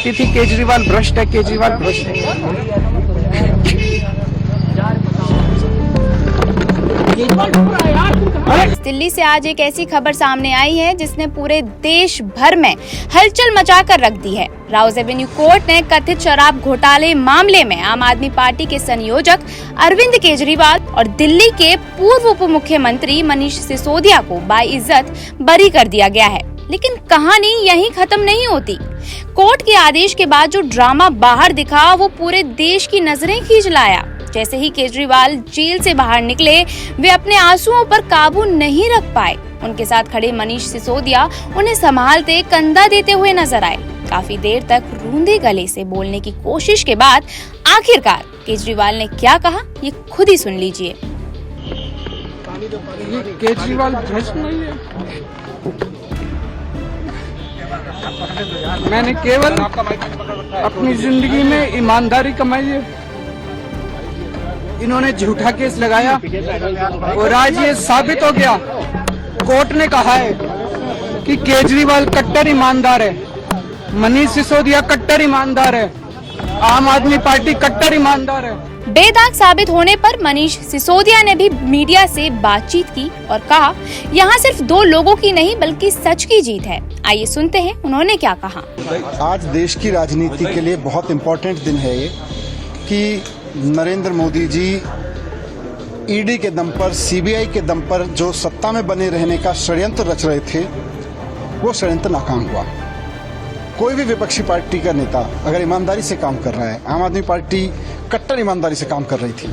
आती थी केजरीवाल भ्रष्ट है, केजरीवाल भ्रष्ट है। दिल्ली से आज एक ऐसी खबर सामने आई है जिसने पूरे देश भर में हलचल मचाकर रख दी है। राउज एवेन्यू कोर्ट ने कथित शराब घोटाले मामले में आम आदमी पार्टी के संयोजक अरविंद केजरीवाल और दिल्ली के पूर्व उप मुख्यमंत्री मनीष सिसोदिया को बाइज्जत बरी कर दिया गया है। लेकिन कहानी यहीं खत्म नहीं होती। कोर्ट के आदेश के बाद जो ड्रामा बाहर दिखा वो पूरे देश की नजरें खींच लाया। जैसे ही केजरीवाल जेल से बाहर निकले, वे अपने आंसुओं पर काबू नहीं रख पाए। उनके साथ खड़े मनीष सिसोदिया उन्हें संभालते कंधा देते हुए नजर आए। काफी देर तक रूंधे गले से बोलने की कोशिश के बाद आखिरकार केजरीवाल ने क्या कहा, ये खुद ही सुन लीजिए। केजरीवाल भ्रष्ट नहीं है। मैंने केवल अपनी जिंदगी में ईमानदारी कमाई है। इन्होंने झूठा केस लगाया और आज ये साबित हो गया। कोर्ट ने कहा है कि केजरीवाल कट्टर ईमानदार है, मनीष सिसोदिया कट्टर ईमानदार है, आम आदमी पार्टी कट्टर ईमानदार है। बेदाग साबित होने पर मनीष सिसोदिया ने भी मीडिया से बातचीत की और कहा, यहाँ सिर्फ दो लोगों की नहीं बल्कि सच की जीत है। आइए सुनते हैं उन्होंने क्या कहा। आज देश की राजनीति के लिए बहुत इम्पोर्टेंट दिन है ये कि नरेंद्र मोदी जी ईडी के दम पर, सीबीआई के दम पर जो सत्ता में बने रहने का षड्यंत्र रच रहे थे, वो षड्यंत्र नाकाम हुआ। कोई भी विपक्षी पार्टी का नेता अगर ईमानदारी से काम कर रहा है, आम आदमी पार्टी कट्टर ईमानदारी से काम कर रही थी,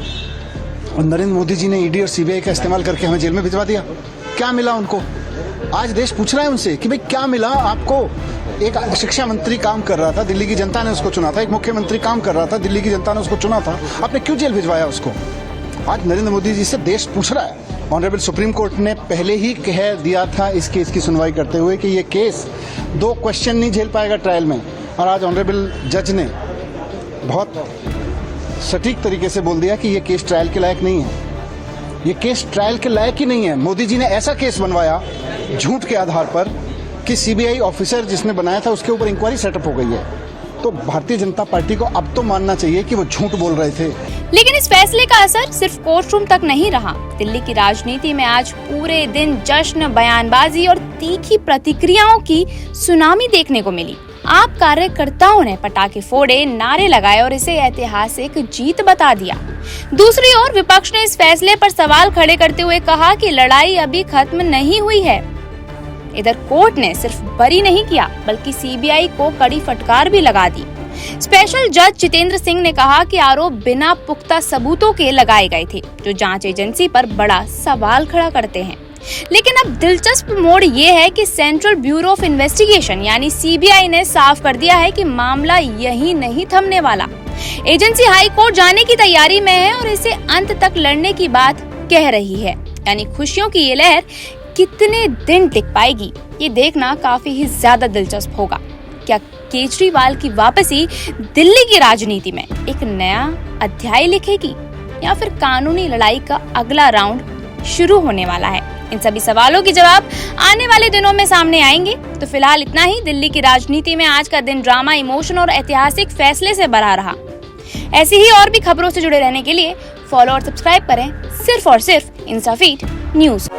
और नरेंद्र मोदी जी ने ईडी और सीबीआई का इस्तेमाल करके हमें जेल में भिजवा दिया। क्या मिला उनको? आज देश पूछ रहा है उनसे कि भाई क्या मिला आपको? एक शिक्षा मंत्री काम कर रहा था, दिल्ली की जनता ने उसको चुना था। एक मुख्यमंत्री काम कर रहा था, दिल्ली की जनता ने उसको चुना था। आपने क्यों जेल भिजवाया उसको? आज नरेंद्र मोदी जी से देश पूछ रहा है। ऑनरेबल सुप्रीम कोर्ट ने पहले ही कह दिया था इस केस की सुनवाई करते हुए कि ये केस 2 क्वेश्चन नहीं झेल पाएगा ट्रायल में, और आज ऑनरेबल जज ने बहुत सटीक तरीके से बोल दिया कि ये केस ट्रायल के लायक नहीं है। ये केस ट्रायल के लायक ही नहीं है। मोदी जी ने ऐसा केस बनवाया झूठ के आधार पर कि सीबीआई ऑफिसर जिसने बनाया था उसके ऊपर इंक्वायरी सेटअप हो गई है। तो भारतीय जनता पार्टी को अब तो मानना चाहिए कि वो झूठ बोल रहे थे। लेकिन इस फैसले का असर सिर्फ कोर्ट रूम तक नहीं रहा। दिल्ली की राजनीति में आज पूरे दिन जश्न, बयानबाजी और तीखी प्रतिक्रियाओं की सुनामी देखने को मिली। आप कार्यकर्ताओं ने पटाखे फोड़े, नारे लगाए और इसे ऐतिहासिक जीत बता दिया। दूसरी ओर विपक्ष ने इस फैसले पर सवाल खड़े करते हुए कहा कि लड़ाई अभी खत्म नहीं हुई है। इधर कोर्ट ने सिर्फ बरी नहीं किया बल्कि सीबीआई को कड़ी फटकार भी लगा दी। स्पेशल जज जितेंद्र सिंह ने कहा कि आरोप बिना पुख्ता सबूतों के लगाए गए थे, जो जांच एजेंसी पर बड़ा सवाल खड़ा करते हैं। लेकिन अब दिलचस्प मोड़ ये है कि सेंट्रल ब्यूरो ऑफ इन्वेस्टिगेशन यानी सीबीआई ने साफ कर दिया है कि मामला यही नहीं थमने वाला। एजेंसी हाई कोर्ट जाने की तैयारी में है और इसे अंत तक लड़ने की बात कह रही है। यानी खुशियों की ये लहर कितने दिन टिक पाएगी, ये देखना काफी ही ज्यादा दिलचस्प होगा। क्या केजरीवाल की वापसी दिल्ली की राजनीति में एक नया अध्याय लिखेगी या फिर कानूनी लड़ाई का अगला राउंड शुरू होने वाला है? इन सभी सवालों के जवाब आने वाले दिनों में सामने आएंगे। तो फिलहाल इतना ही। दिल्ली की राजनीति में आज का दिन ड्रामा, इमोशन और ऐतिहासिक फैसले से भरा रहा। ऐसी ही और भी खबरों से जुड़े रहने के लिए फॉलो और सब्सक्राइब करें सिर्फ और सिर्फ इंसाफीड न्यूज।